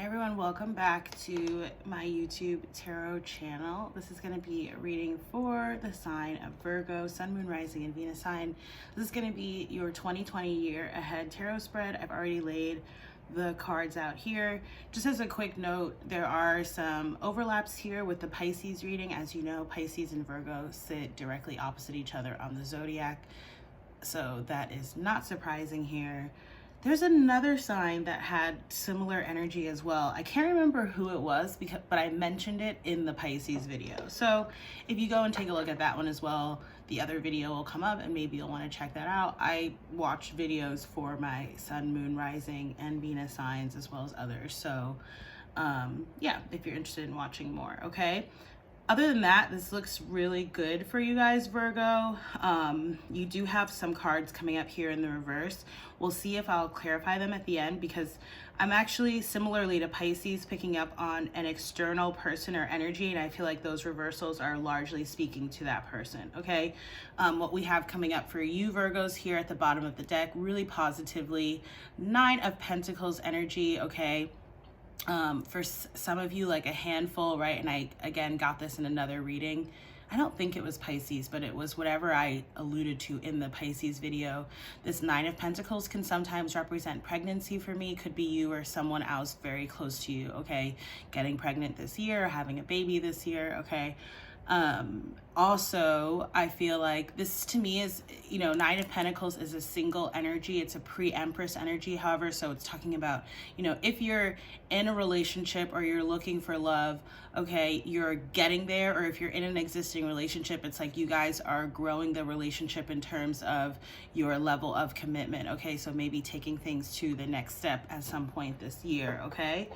Hi everyone, welcome back to my YouTube tarot channel. This is going to be a reading for the sign of Virgo, Sun, Moon, Rising, and Venus sign. This is going to be your 2020 year ahead tarot spread. I've already laid the cards out here. Just as a quick note, there are some overlaps here with the Pisces reading. As you know, Pisces and Virgo sit directly opposite each other on the zodiac, so that is not surprising here. There's another sign that had similar energy as well. I can't remember who it was, but I mentioned it in the Pisces video. So if you go and take a look at that one as well, the other video will come up and maybe you'll want to check that out. I watch videos for my Sun, Moon, Rising, and Venus signs as well as others. So yeah, if you're interested in watching more, okay? Other than that, this looks really good for you guys, Virgo. You do have some cards coming up here in the reverse. We'll see if I'll clarify them at the end, because I'm actually, similarly to Pisces, picking up on an external person or energy, and I feel like those reversals are largely speaking to that person, okay? What we have coming up for you, Virgos, here at the bottom of the deck, really positively, 9 of Pentacles energy, okay? For some of you, like a handful, right? And I, again, got this in another reading. I don't think it was Pisces, but it was whatever I alluded to in the Pisces video. This 9 of Pentacles can sometimes represent pregnancy for me. Could be you or someone else very close to you, okay? Getting pregnant this year, having a baby this year, okay? Also, I feel like this to me is, you know, 9 of Pentacles is a single energy. It's a pre-Empress energy, however, so it's talking about, you know, if you're in a relationship or you're looking for love, okay, you're getting there, or if you're in an existing relationship, it's like you guys are growing the relationship in terms of your level of commitment, okay? So maybe taking things to the next step at some point this year, okay?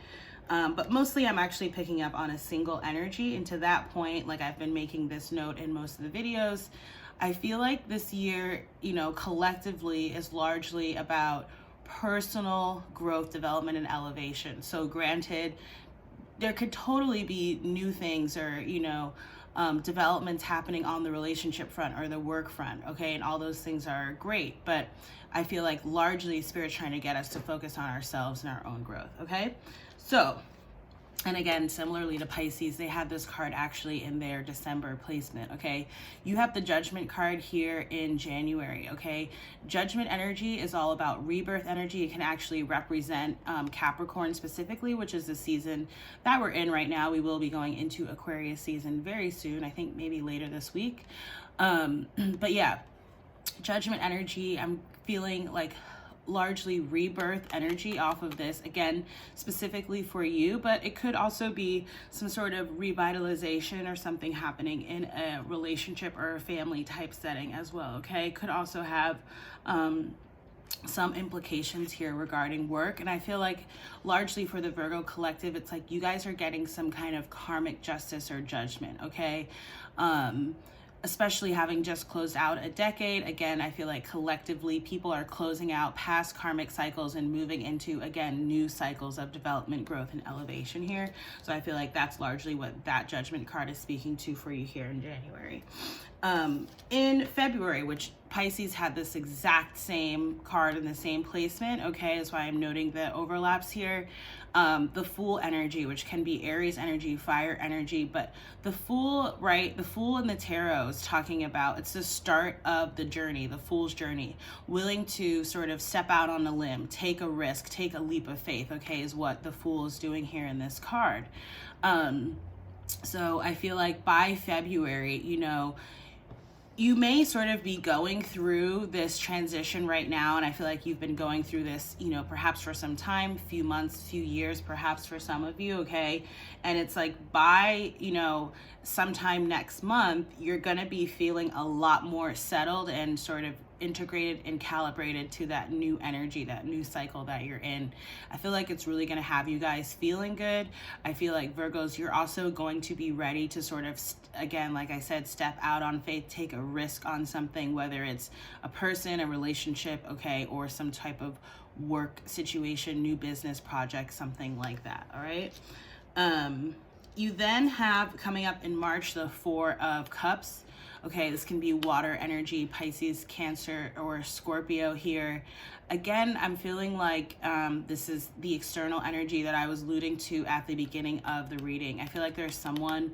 But mostly I'm actually picking up on a single energy. And to that point, like I've been making this note in most of the videos, I feel like this year, you know, collectively is largely about personal growth, development, and elevation. So granted, there could totally be new things or, you know, developments happening on the relationship front or the work front, okay? And all those things are great. But I feel like largely Spirit's trying to get us to focus on ourselves and our own growth, okay? So, and again, similarly to Pisces, they had this card actually in their December placement, okay? You have the Judgment card here in January, okay? Judgment energy is all about rebirth energy. It can actually represent Capricorn specifically, which is the season that we're in right now. We will be going into Aquarius season very soon, I think maybe later this week. But yeah, Judgment energy, I'm feeling like largely rebirth energy off of this, again, specifically for you, but it could also be some sort of revitalization or something happening in a relationship or a family type setting as well, okay? Could also have some implications here regarding work. And I feel like largely for the Virgo collective, it's like you guys are getting some kind of karmic justice or judgment, okay? Especially having just closed out a decade. Again, I feel like collectively people are closing out past karmic cycles and moving into, again, new cycles of development, growth, and elevation here. So I feel like that's largely what that Judgment card is speaking to for you here in January. In February, which Pisces had this exact same card in the same placement, okay, that's why I'm noting the overlaps here. The Fool energy, which can be Aries energy, fire energy, but the Fool, right, the Fool in the tarot is talking about, it's the start of the journey, the Fool's journey, willing to sort of step out on a limb, take a risk, take a leap of faith, okay, is what the Fool is doing here in this card. So I feel like by February, you know, you may sort of be going through this transition right now, and I feel like you've been going through this, you know, perhaps for some time, few months, few years, perhaps for some of you, okay? And it's like by, you know, sometime next month, you're gonna be feeling a lot more settled and sort of integrated and calibrated to that new energy, that new cycle that you're in. I feel like it's really going to have you guys feeling good. I feel like Virgos, you're also going to be ready to sort of, again, like I said, step out on faith, take a risk on something, whether it's a person, a relationship, okay, or some type of work situation, new business project, something like that, all right? You then have coming up in March, the 4 of Cups. Okay, this can be water energy, Pisces, Cancer, or Scorpio here. Again, I'm feeling like this is the external energy that I was alluding to at the beginning of the reading. I feel like there's someone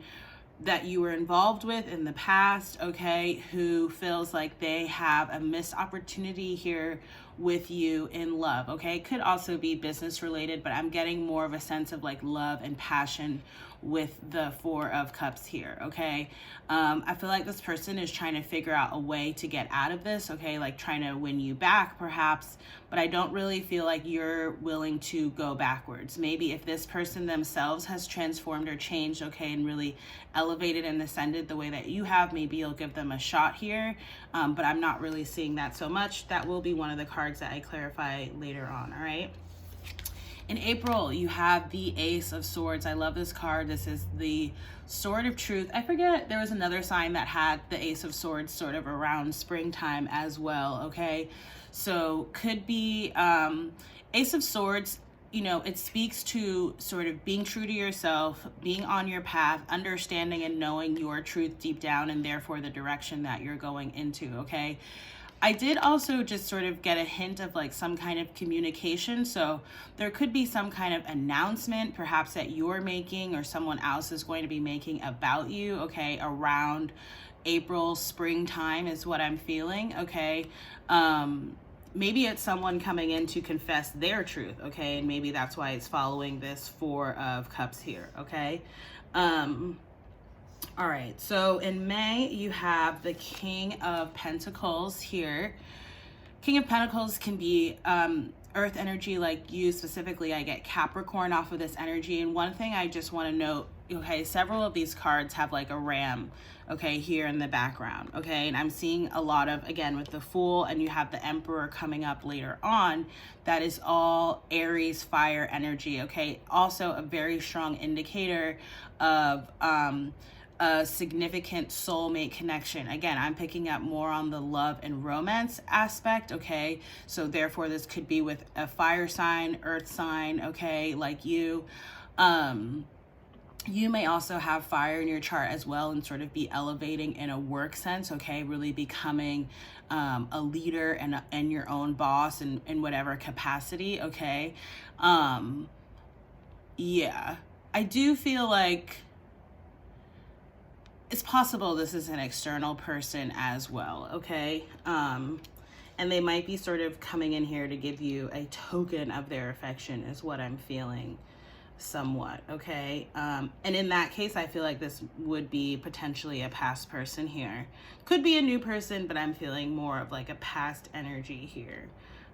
that you were involved with in the past, okay, who feels like they have a missed opportunity here with you in love, okay? Could also be business related, but I'm getting more of a sense of like love and passion with the Four of Cups here, okay? I feel like this person is trying to figure out a way to get out of this, okay? Like trying to win you back perhaps, but I don't really feel like you're willing to go backwards. Maybe if this person themselves has transformed or changed, okay, and really elevated and ascended the way that you have, maybe you'll give them a shot here, but I'm not really seeing that so much. That will be one of the cards that I clarify later on, all right? In April, you have the Ace of Swords. I love this card. This is the Sword of Truth. I forget, there was another sign that had the Ace of Swords sort of around springtime as well, okay? So could be Ace of Swords, you know, it speaks to sort of being true to yourself, being on your path, understanding and knowing your truth deep down, and therefore the direction that you're going into, okay? I did also just sort of get a hint of like some kind of communication. So there could be some kind of announcement perhaps that you're making or someone else is going to be making about you, okay, around April, springtime is what I'm feeling, okay? Maybe it's someone coming in to confess their truth, okay? And maybe that's why it's following this Four of Cups here, okay? All right, so in May, you have the King of Pentacles here. King of Pentacles can be earth energy like you specifically. I get Capricorn off of this energy. And one thing I just want to note, okay, several of these cards have like a ram, okay, here in the background, okay? And I'm seeing a lot of, again, with the Fool, and you have the Emperor coming up later on. That is all Aries fire energy, okay? Also a very strong indicator of a significant soulmate connection. Again, I'm picking up more on the love and romance aspect, okay? So therefore this could be with a fire sign, earth sign, okay, like you. You may also have fire in your chart as well and sort of be elevating in a work sense, okay? Really becoming a leader and your own boss in whatever capacity, okay? Yeah, I do feel like it's possible this is an external person as well, okay? And they might be sort of coming in here to give you a token of their affection is what I'm feeling somewhat, okay? And in that case, I feel like this would be potentially a past person here. Could be a new person, but I'm feeling more of like a past energy here,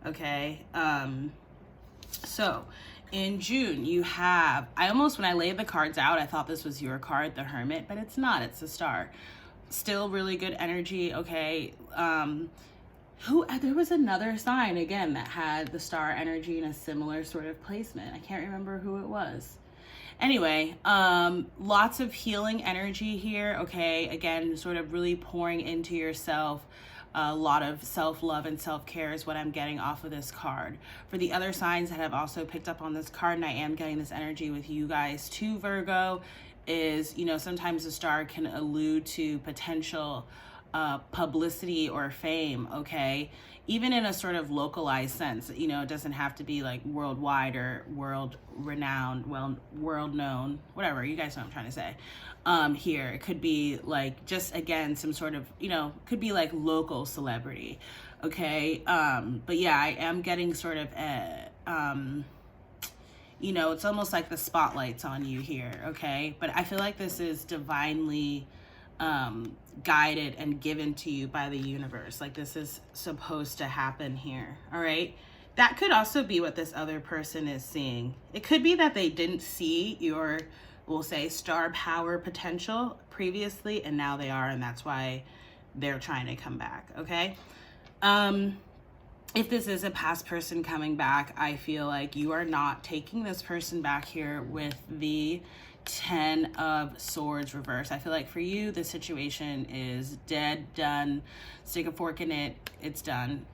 okay? So in June, you have, when I laid the cards out, I thought this was your card, the Hermit, but it's not, it's the Star. Still really good energy, okay? There was another sign, again, that had the Star energy in a similar sort of placement. I can't remember who it was. Anyway, lots of healing energy here, okay? Again, sort of really pouring into yourself. A lot of self-love and self-care is what I'm getting off of this card. For the other signs that have also picked up on this card, and I am getting this energy with you guys too, Virgo, is, you know, sometimes the Star can allude to potential publicity or fame, okay? Even in a sort of localized sense, you know, it doesn't have to be like worldwide or world renowned, world known, whatever, you guys know what I'm trying to say. Here, it could be like just, again, some sort of, you know, could be like local celebrity, okay? But yeah, I am getting sort of you know, it's almost like the spotlight's on you here, okay? But I feel like this is divinely guided and given to you by the universe. Like this is supposed to happen here, all right? That could also be what this other person is seeing. It could be that they didn't see your, we'll say, star power potential previously, and now they are, and that's why they're trying to come back, okay? If this is a past person coming back, I feel like you are not taking this person back here with the 10 of Swords reverse. I feel like for you, the situation is dead, done, stick a fork in it, it's done.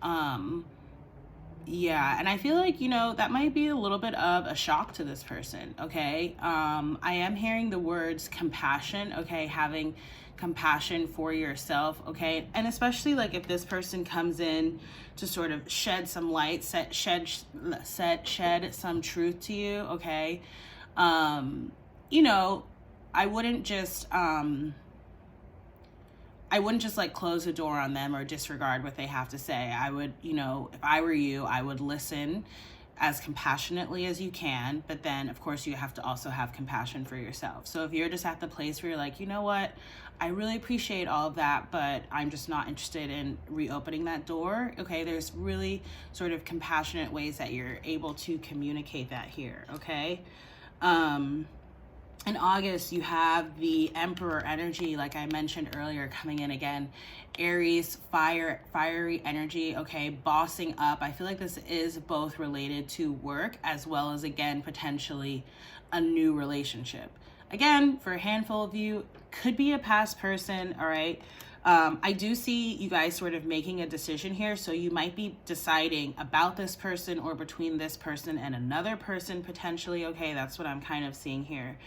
Yeah, and I feel like, you know, that might be a little bit of a shock to this person, okay? I am hearing the words compassion, okay, having compassion for yourself, okay? And especially like if this person comes in to sort of shed some light, shed some truth to you, okay? You know, I wouldn't just like close the door on them or disregard what they have to say. I would, you know, if I were you, I would listen as compassionately as you can, but then of course you have to also have compassion for yourself. So if you're just at the place where you're like, you know what, I really appreciate all of that, but I'm just not interested in reopening that door, okay, there's really sort of compassionate ways that you're able to communicate that here, okay? In August, you have the Emperor energy, like I mentioned earlier, coming in again. Aries, fiery energy, okay, bossing up. I feel like this is both related to work as well as, again, potentially a new relationship. Again, for a handful of you, could be a past person, all right? I do see you guys sort of making a decision here, so you might be deciding about this person or between this person and another person potentially, okay? That's what I'm kind of seeing here.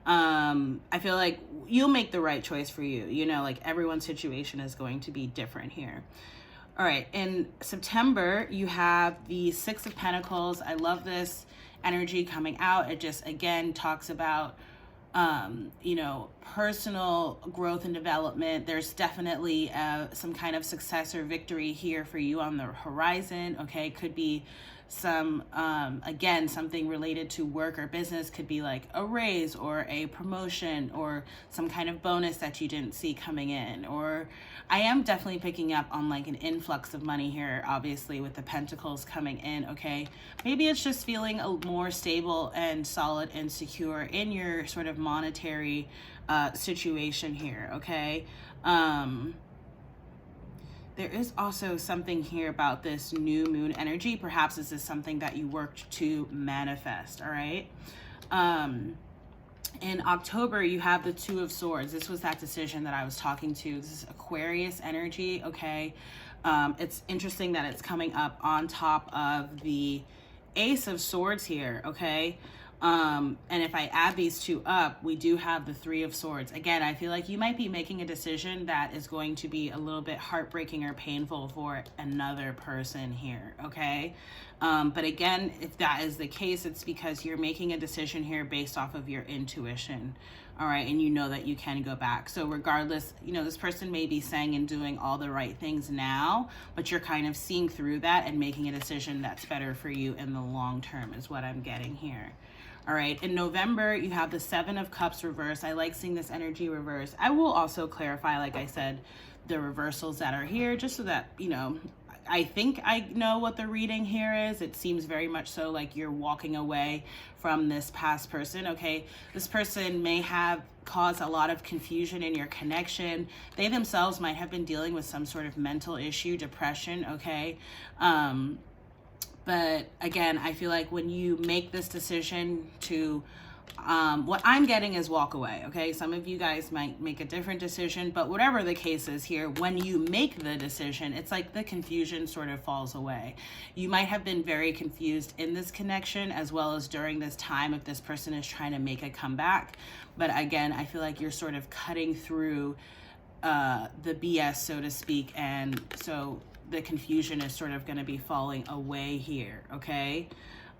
I feel like you'll make the right choice for you. You know, like everyone's situation is going to be different here. All right, in September, you have the Six of Pentacles. I love this energy coming out. It just, again, talks about, you know, personal growth and development. There's definitely some kind of success or victory here for you on the horizon, okay? Could be some, again, something related to work or business, could be like a raise or a promotion or some kind of bonus that you didn't see coming in. Or I am definitely picking up on like an influx of money here, obviously with the Pentacles coming in, okay? Maybe it's just feeling a more stable and solid and secure in your sort of monetary situation here, okay? There is also something here about this new moon energy. Perhaps this is something that you worked to manifest, all right? In October, you have the Two of Swords. This was that decision that I was talking to. This is Aquarius energy, okay? It's interesting that it's coming up on top of the Ace of Swords here, okay? And if I add these two up, we do have the Three of Swords. Again, I feel like you might be making a decision that is going to be a little bit heartbreaking or painful for another person here, okay? But again, if that is the case, it's because you're making a decision here based off of your intuition, all right? And you know that you can go back. So regardless, you know, this person may be saying and doing all the right things now, but you're kind of seeing through that and making a decision that's better for you in the long term is what I'm getting here. All right, in November, you have the Seven of Cups reverse. I like seeing this energy reverse. I will also clarify, like I said, the reversals that are here, just so that, you know, I think I know what the reading here is. It seems very much so like you're walking away from this past person, okay? This person may have caused a lot of confusion in your connection. They themselves might have been dealing with some sort of mental issue, depression, okay? But again, I feel like when you make this decision to, what I'm getting is walk away, okay? Some of you guys might make a different decision, but whatever the case is here, when you make the decision, it's like the confusion sort of falls away. You might have been very confused in this connection as well as during this time if this person is trying to make a comeback. But again, I feel like you're sort of cutting through the BS, so to speak, and so the confusion is sort of going to be falling away here, okay?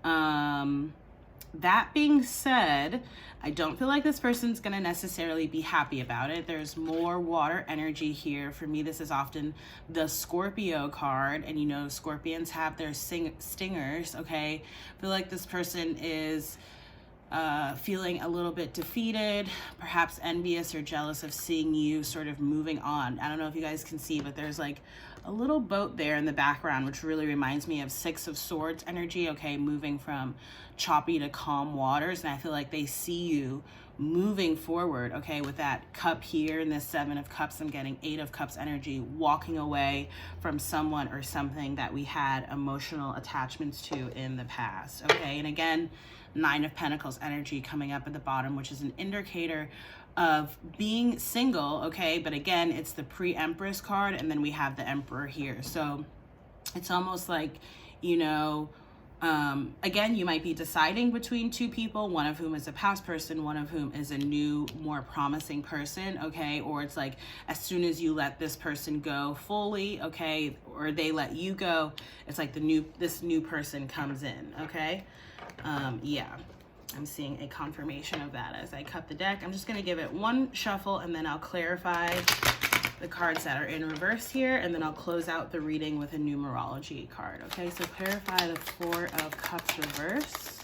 That being said, I don't feel like this person's going to necessarily be happy about it. There's more water energy here. For me, this is often the Scorpio card, and you know, Scorpions have their stingers, okay? I feel like this person is feeling a little bit defeated, perhaps envious or jealous of seeing you sort of moving on. I don't know if you guys can see, but there's like a little boat there in the background, which really reminds me of Six of Swords energy, okay, moving from choppy to calm waters. And I feel like they see you moving forward, okay, with that cup here and this Seven of Cups. I'm getting Eight of Cups energy, walking away from someone or something that we had emotional attachments to in the past, okay? And again, Nine of Pentacles energy coming up at the bottom, which is an indicator of being single, okay? But again, it's the pre-Empress card, and then we have the Emperor here. So it's almost like, you know, Again, you might be deciding between two people, one of whom is a past person, one of whom is a new, more promising person, okay? Or it's like as soon as you let this person go fully, okay, or they let you go, it's like this new person comes in, okay? Yeah, I'm seeing a confirmation of that as I cut the deck. I'm just gonna give it one shuffle and then I'll clarify the cards that are in reverse here, and then I'll close out the reading with a numerology card. Okay, so clarify the Four of Cups reverse.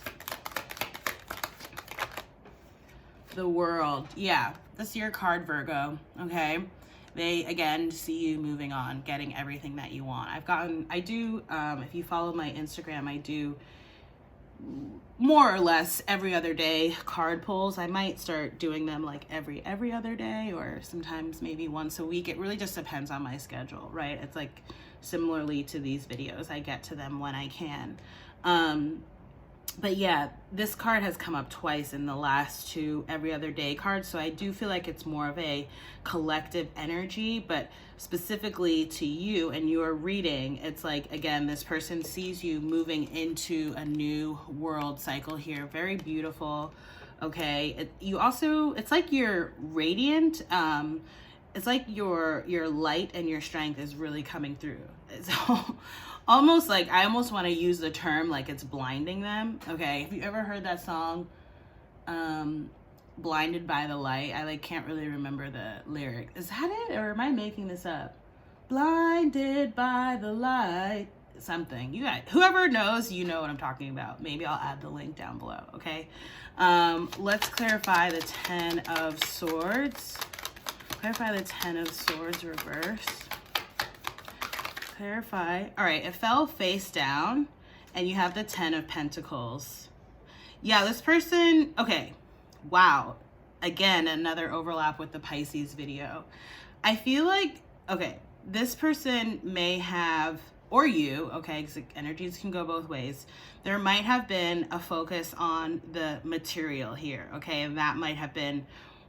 The World. Yeah, that's your card, Virgo. Okay, they again see you moving on, getting everything that you want. I do, if you follow my Instagram, I do more or less every other day card pulls. I might start doing them like every other day, or sometimes maybe once a week. It really just depends on my schedule, right? It's like similarly to these videos, I get to them when I can. But yeah, this card has come up twice in the last two every other day cards, so I do feel like it's more of a collective energy, but specifically to you and your reading, it's like, again, this person sees you moving into a new world cycle here. Very beautiful, okay? It's like you're radiant. It's like your light and your strength is really coming through. So almost like, I almost want to use the term like it's blinding them. Okay, have you ever heard that song, Blinded by the Light? I like can't really remember the lyric. Is that it, or am I making this up? Blinded by the light, something. You guys, whoever knows, you know what I'm talking about. Maybe I'll add the link down below. Okay, let's clarify the Ten of Swords. Clarify the Ten of Swords reverse. Clarify. All right, it fell face down and you have the Ten of Pentacles. Yeah, this person, okay, wow. Again, another overlap with the Pisces video. I feel like, okay, this person may have, or you, okay, because energies can go both ways. There might have been a focus on the material here, okay, and that might have been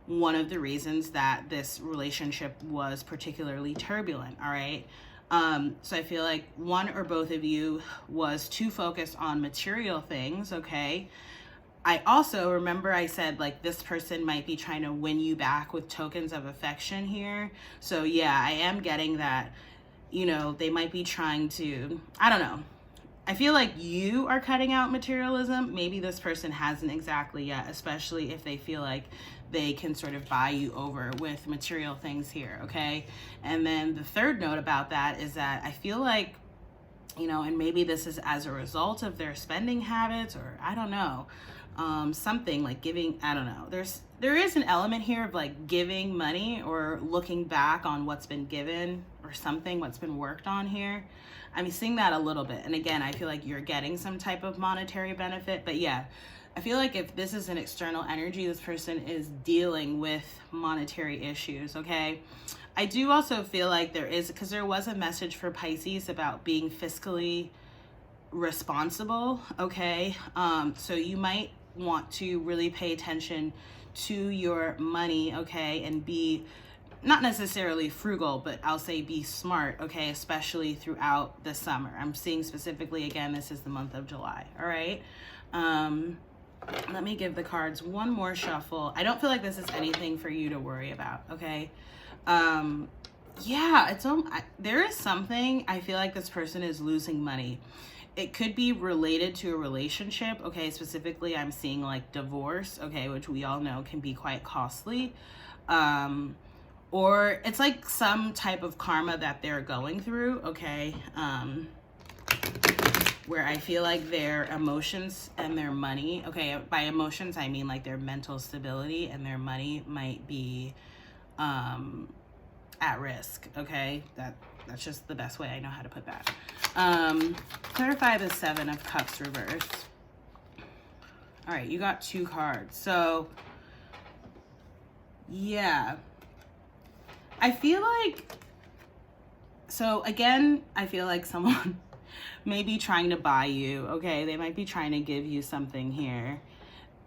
one of the reasons that this relationship was particularly turbulent, all right? So I feel like one or both of you was too focused on material things, okay? I also remember I said like this person might be trying to win you back with tokens of affection here. So yeah, I am getting that, you know, they might be trying to, I don't know. I feel like you are cutting out materialism. Maybe this person hasn't exactly yet, especially if they feel like they can sort of buy you over with material things here, okay? And then the third note about that is that I feel like, you know, and maybe this is as a result of their spending habits, or I don't know, something like giving, I don't know. There is an element here of like giving money or looking back on what's been given or something, what's been worked on here. I'm seeing that a little bit. And again, I feel like you're getting some type of monetary benefit, but yeah, I feel like if this is an external energy, this person is dealing with monetary issues, okay? I do also feel like there is, because there was a message for Pisces about being fiscally responsible, okay? So you might want to really pay attention to your money, okay? And be not necessarily frugal, but I'll say be smart, okay? Especially throughout the summer. I'm seeing specifically, again, this is the month of July, all right? Let me give the cards one more shuffle. I don't feel like this is anything for you to worry about, okay? Yeah, there is something, I feel like this person is losing money. It could be related to a relationship, okay? Specifically, I'm seeing like divorce, okay, which we all know can be quite costly. Or it's like some type of karma that they're going through, okay? Where I feel like their emotions and their money, okay, by emotions, I mean like their mental stability and their money might be at risk, okay? That's just the best way I know how to put that. Clarify the Seven of Cups reverse. All right, you got two cards. So, yeah. I feel like, so again, I feel like someone may be trying to buy you, okay? They might be trying to give you something here.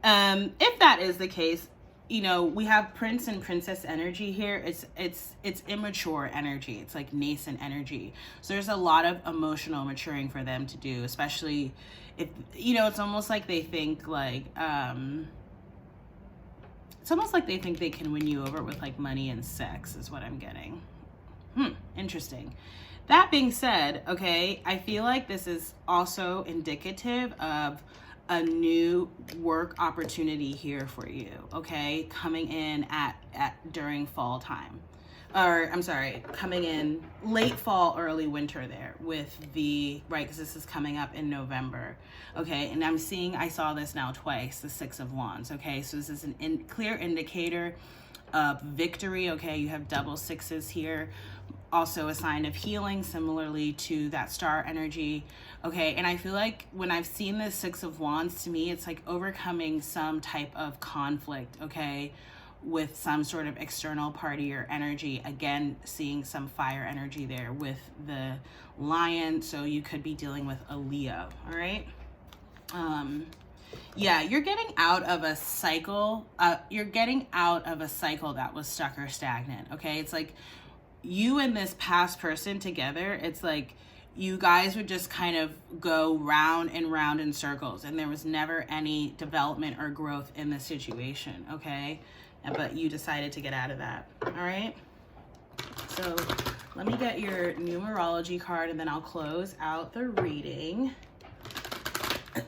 If that is the case, you know, we have prince and princess energy here. It's immature energy. It's like nascent energy. So there's a lot of emotional maturing for them to do, especially if, you know, it's almost like they think like, it's almost like they think they can win you over with like money and sex is what I'm getting. Interesting. That being said, okay, I feel like this is also indicative of a new work opportunity here for you, okay, coming in at during fall time, or I'm sorry, coming in late fall, early winter there with the, right, because this is coming up in November, okay, and I saw this now twice, the Six of Wands, okay, so this is an clear indicator of victory, okay, you have double sixes here, also a sign of healing, similarly to that star energy, okay, and I feel like when I've seen this Six of Wands, to me, it's like overcoming some type of conflict, okay, with some sort of external party or energy. Again, seeing some fire energy there with the Lion, so you could be dealing with a Leo, all right? Yeah, you're getting out of a cycle. You're getting out of a cycle that was stuck or stagnant, okay? It's like you and this past person together, it's like you guys would just kind of go round and round in circles, and there was never any development or growth in the situation, okay? But you decided to get out of that, all right? So let me get your numerology card, and then I'll close out the reading.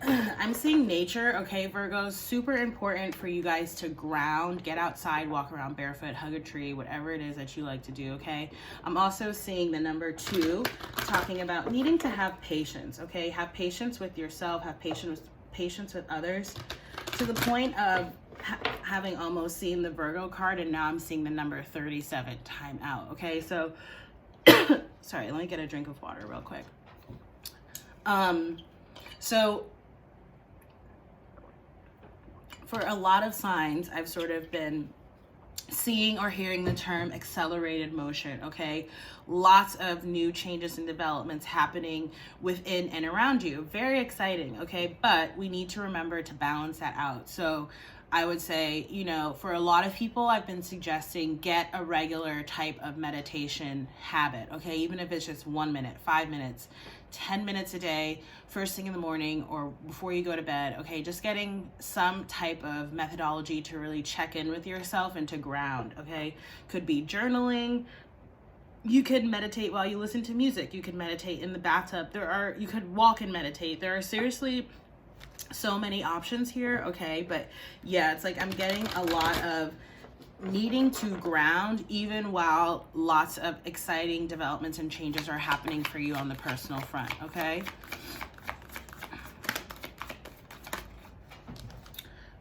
I'm seeing nature, okay, Virgo, super important for you guys to ground, get outside, walk around barefoot, hug a tree, whatever it is that you like to do, okay? I'm also seeing the number 2, talking about needing to have patience, okay? Have patience with yourself, have patience with others, to the point of having almost seen the Virgo card, and now I'm seeing the number 37, time out, okay? So, sorry, let me get a drink of water real quick. So for a lot of signs, I've sort of been seeing or hearing the term accelerated motion, okay? Lots of new changes and developments happening within and around you. Very exciting, okay? But we need to remember to balance that out. So I would say, you know, for a lot of people, I've been suggesting get a regular type of meditation habit, okay? Even if it's just 1 minute, 5 minutes, 10 minutes a day, first thing in the morning or before you go to bed, okay? Just getting some type of methodology to really check in with yourself and to ground, okay? Could be journaling. You could meditate while you listen to music. You could meditate in the bathtub. You could walk and meditate. There are seriously so many options here, okay? But yeah, it's like I'm getting a lot of needing to ground even while lots of exciting developments and changes are happening for you on the personal front, okay?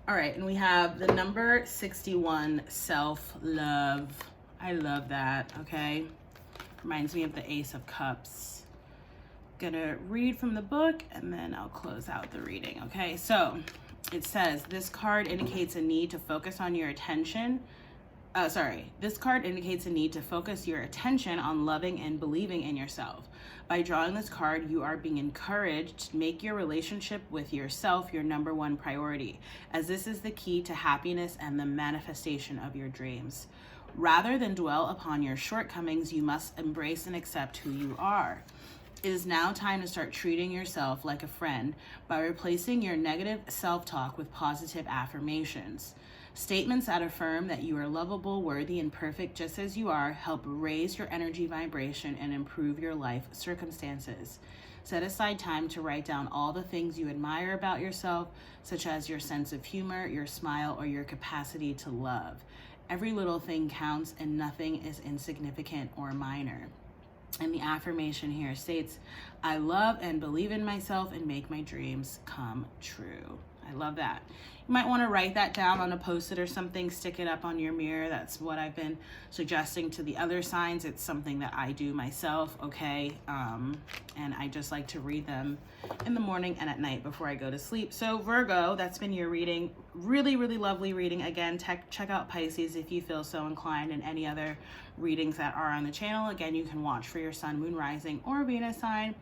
All right, and we have the number 61, self-love. I love that, okay? Reminds me of the Ace of Cups. Gonna read from the book and then I'll close out the reading, okay? So it says, this card indicates a need to focus on your attention. This card indicates a need to focus your attention on loving and believing in yourself. By drawing this card, you are being encouraged to make your relationship with yourself your number one priority, as this is the key to happiness and the manifestation of your dreams. Rather than dwell upon your shortcomings, you must embrace and accept who you are. It is now time to start treating yourself like a friend by replacing your negative self-talk with positive affirmations. Statements that affirm that you are lovable, worthy, and perfect just as you are help raise your energy vibration and improve your life circumstances. Set aside time to write down all the things you admire about yourself, such as your sense of humor, your smile, or your capacity to love. Every little thing counts and nothing is insignificant or minor. And the affirmation here states, I love and believe in myself and make my dreams come true. I love that. You might want to write that down on a post-it or something, stick it up on your mirror. That's what I've been suggesting to the other signs. It's something that I do myself, okay? And I just like to read them in the morning and at night before I go to sleep. So Virgo, that's been your reading. Really, really lovely reading. Again, check out Pisces if you feel so inclined, and any other readings that are on the channel. Again, you can watch for your sun, moon, rising, or Venus sign.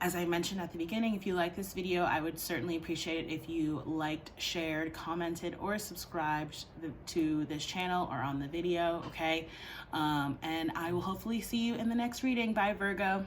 As I mentioned at the beginning, if you like this video, I would certainly appreciate it if you liked, shared, commented, or subscribed to this channel or on the video, okay? And I will hopefully see you in the next reading. Bye, Virgo.